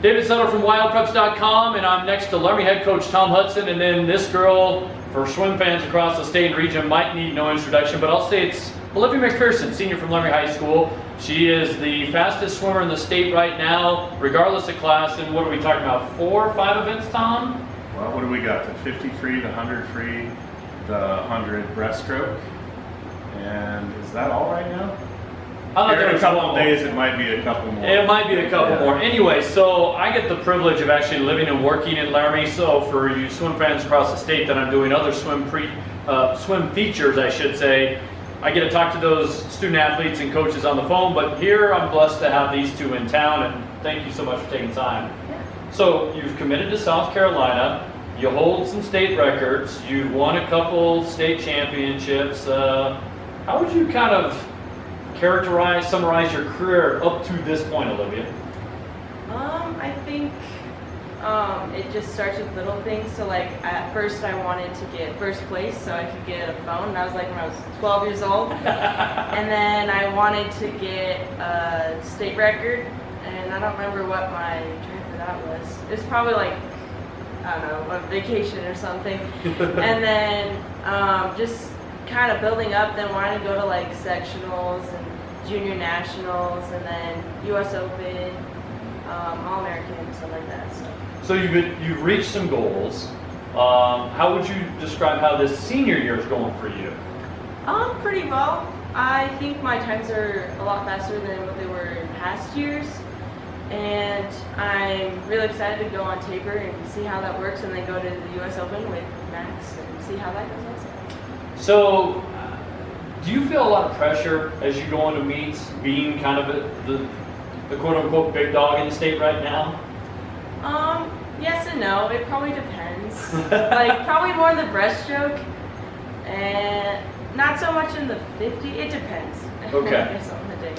David Settle from WyoPreps.com, and I'm next to Laramie head coach Tom Hudson, and then this girl, for swim fans across the state and region, might need no introduction, but I'll say it's Olivia McPherson, senior from Laramie High School. She is the fastest swimmer in the state right now, regardless of class, and what are we talking about, 4 or 5 events, Tom? Well, what do we got? The 50 free, the 100 free, the 100 breaststroke, and is that all right now? Here in a couple of days, it might be a couple more. It might be a couple more. Anyway, so I get the privilege of actually living and working in Laramie. So for you swim fans across the state that I'm doing other swim features, I should say, I get to talk to those student athletes and coaches on the phone. But here I'm blessed to have these two in town, and thank you so much for taking time. So you've committed to South Carolina. You hold some state records. You've won a couple state championships. How would you kind of summarize your career up to this point, Olivia? I think it just starts with little things. So like at first I wanted to get first place so I could get a phone. That was like when I was 12 years old. And then I wanted to get a state record, and I don't remember what my dream for that was. It was probably like, I don't know, a vacation or something. And then just kind of building up, then wanting to go to like sectionals and junior nationals, and then U.S. Open, All-American, stuff like that. So you've reached some goals. How would you describe how this senior year is going for you? Pretty well. I think my times are a lot faster than what they were in past years, and I'm really excited to go on taper and see how that works, and then go to the U.S. Open with Max and see how that goes also. So, do you feel a lot of pressure as you go into meets, being kind of the quote-unquote big dog in the state right now? Yes and no. It probably depends. Like, probably more in the breaststroke, and not so much in the 50. It depends. Okay. I guess on the day.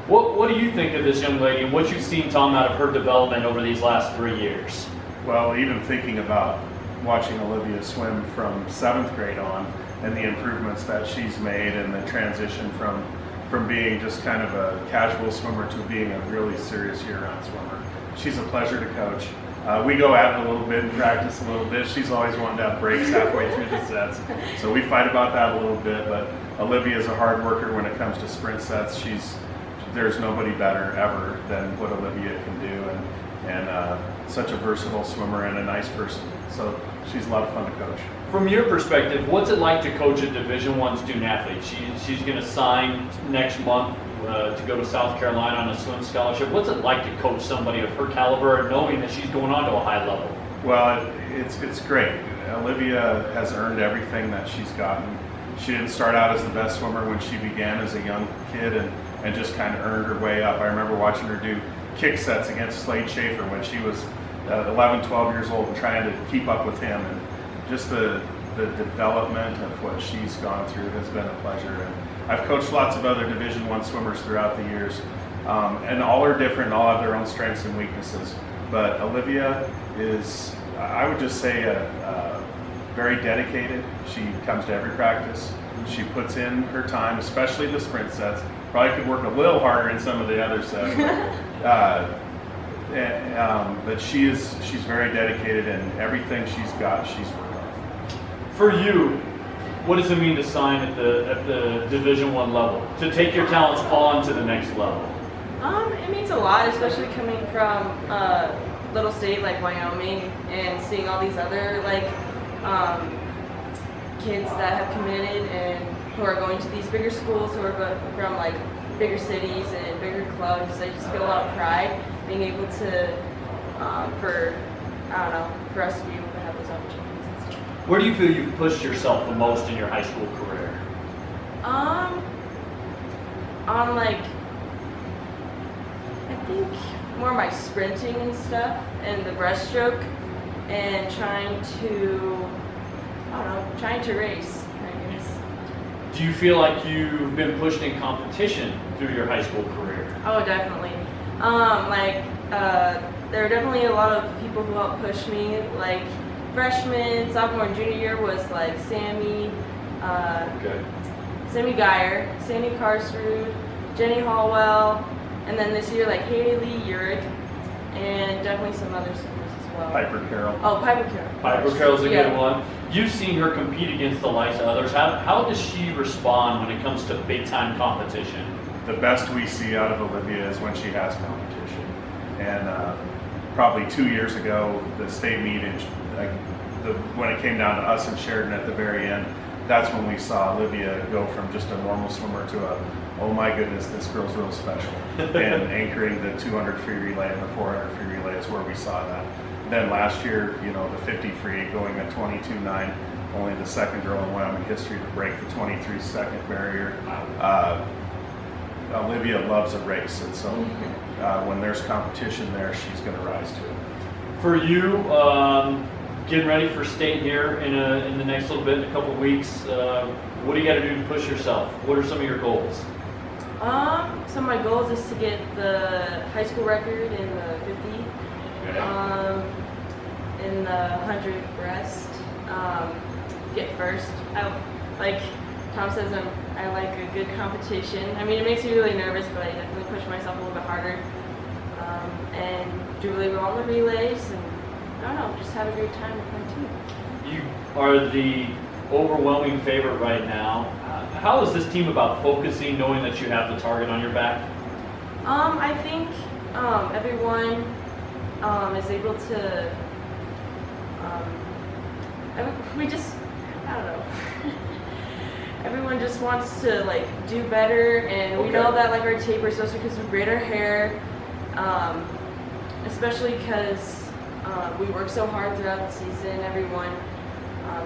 What do you think of this young lady, and what you've seen, Tom, out of her development over these last 3 years? Well, even thinking about watching Olivia swim from 7th grade on, and the improvements that she's made, and the transition from being just kind of a casual swimmer to being a really serious year-round swimmer. She's a pleasure to coach. We go at it a little bit and practice a little bit. She's always wanting to have breaks halfway through the sets, so we fight about that a little bit, but Olivia is a hard worker when it comes to sprint sets. There's nobody better ever than what Olivia can do, and such a versatile swimmer and a nice person. So she's a lot of fun to coach. From your perspective, what's it like to coach a Division I student athlete? She's going to sign next month to go to South Carolina on a swim scholarship. What's it like to coach somebody of her caliber and knowing that she's going on to a high level? Well, it's great. Olivia has earned everything that she's gotten. She didn't start out as the best swimmer when she began as a young kid, and just kind of earned her way up. I remember watching her do kick sets against Slade Schaefer when she was 11, 12 years old, and trying to keep up with him. And just the development of what she's gone through has been a pleasure. And I've coached lots of other Division I swimmers throughout the years, and all are different and all have their own strengths and weaknesses. But Olivia is, I would just say, very dedicated. She comes to every practice. She puts in her time, especially the sprint sets. Probably could work a little harder in some of the other sets. But she's very dedicated, and everything she's got, she's worked on. For you, what does it mean to sign at the Division I level? To take your talents on to the next level? It means a lot, especially coming from a little state like Wyoming and seeing all these other kids that have committed and who are going to these bigger schools, who are from like bigger cities and bigger clubs. I just feel a lot of pride being able to, for us to be able to have those opportunities and stuff. Where do you feel you've pushed yourself the most in your high school career? On like, I think more my sprinting and stuff, and the breaststroke, and trying to race, I guess. Do you feel like you've been pushed in competition through your high school career? Oh, definitely. There are definitely a lot of people who helped push me, like freshman, sophomore, and junior year was like Sammy Geyer, Sandy Karsrud, Jenny Hallwell, and then this year like Haley Urick, and and definitely some other swimmers as well. Piper Carroll. Oh, Piper Carroll. Piper Carroll's a Yeah. good one. You've seen her compete against the likes of others. How does she respond when it comes to big time competition? The best we see out of Olivia is when she has competition. And probably 2 years ago, the state meet, when it came down to us in Sheridan at the very end, that's when we saw Olivia go from just a normal swimmer to a, oh my goodness, this girl's real special. And anchoring the 200 free relay and the 400 free relay is where we saw that. Then last year, the 50 free going at 22.9, only the second girl in Wyoming history to break the 23-second barrier. Olivia loves a race, and so when there's competition there, she's going to rise to it. For you, getting ready for state here in the next little bit, in a couple of weeks, what do you got to do to push yourself? What are some of your goals? Some of my goals is to get the high school record in the 50, Okay. in the 100 breast, get first. Like Tom says, I like a good competition. I mean, it makes me really nervous, but I definitely push myself a little bit harder, and do really well on the relays, and I don't know, just have a great time with my team. You are the overwhelming favorite right now. How is this team about focusing, knowing that you have the target on your back? I think everyone is able to. I don't know. Everyone just wants to do better, and we know that our taper, especially because we braid our hair, especially because we work so hard throughout the season. Everyone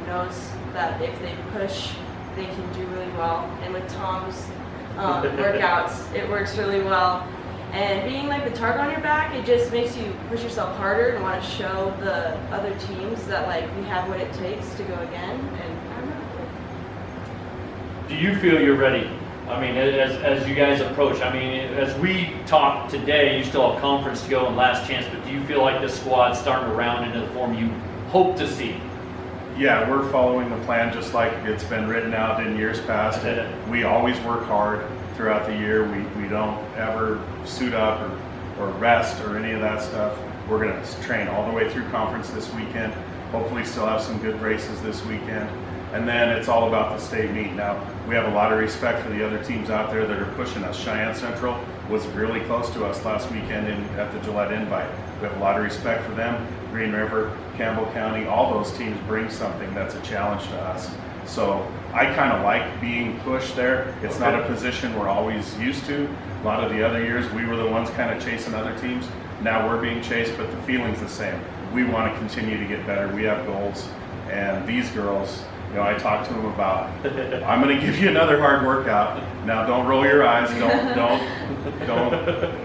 knows that if they push, they can do really well. And with Tom's workouts, it works really well. And being the target on your back, it just makes you push yourself harder and want to show the other teams that we have what it takes to go again. And I don't know. Do you feel you're ready? I mean, as you guys approach, I mean, as we talk today, you still have conference to go and last chance, but do you feel like this squad's starting to round into the form you hope to see? Yeah, we're following the plan just like it's been written out in years past. We always work hard throughout the year. We don't ever suit up or rest or any of that stuff. We're going to train all the way through conference this weekend. Hopefully still have some good races this weekend. And then it's all about the state meet. Now, we have a lot of respect for the other teams out there that are pushing us. Cheyenne Central was really close to us last weekend at the Gillette Invite. We have a lot of respect for them. Green River, Campbell County, all those teams bring something that's a challenge to us. So I kind of like being pushed there. It's not a position we're always used to. A lot of the other years, we were the ones kind of chasing other teams. Now we're being chased, but the feeling's the same. We want to continue to get better. We have goals. And these girls, I talked to them about, I'm going to give you another hard workout. Now don't roll your eyes. Don't.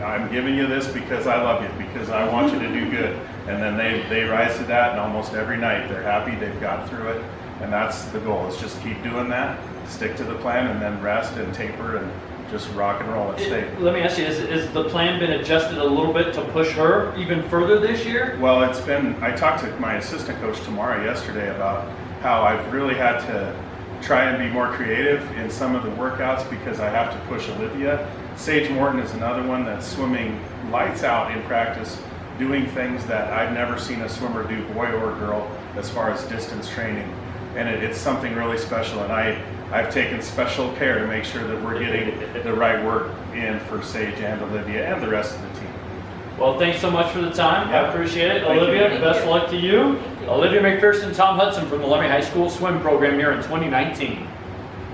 I'm giving you this because I love you, because I want you to do good. And then they rise to that, and almost every night they're happy, they've got through it. And that's the goal, is just keep doing that, stick to the plan, and then rest and taper and just rock and roll at state. Let me ask you, is the plan been adjusted a little bit to push her even further this year? Well, I talked to my assistant coach Tamara yesterday about how I've really had to try and be more creative in some of the workouts because I have to push Olivia. Sage Morton is another one that's swimming lights out in practice, doing things that I've never seen a swimmer do, boy or girl, as far as distance training. And it's something really special, and I've taken special care to make sure that we're getting the right work in for Sage and Olivia and the rest of the team. Well, thanks so much for the time. Yeah. I appreciate it. Thank Olivia, you. best of luck to you. Thank you. Olivia McPherson, Tom Hudson from the Laramie High School swim program here in 2019.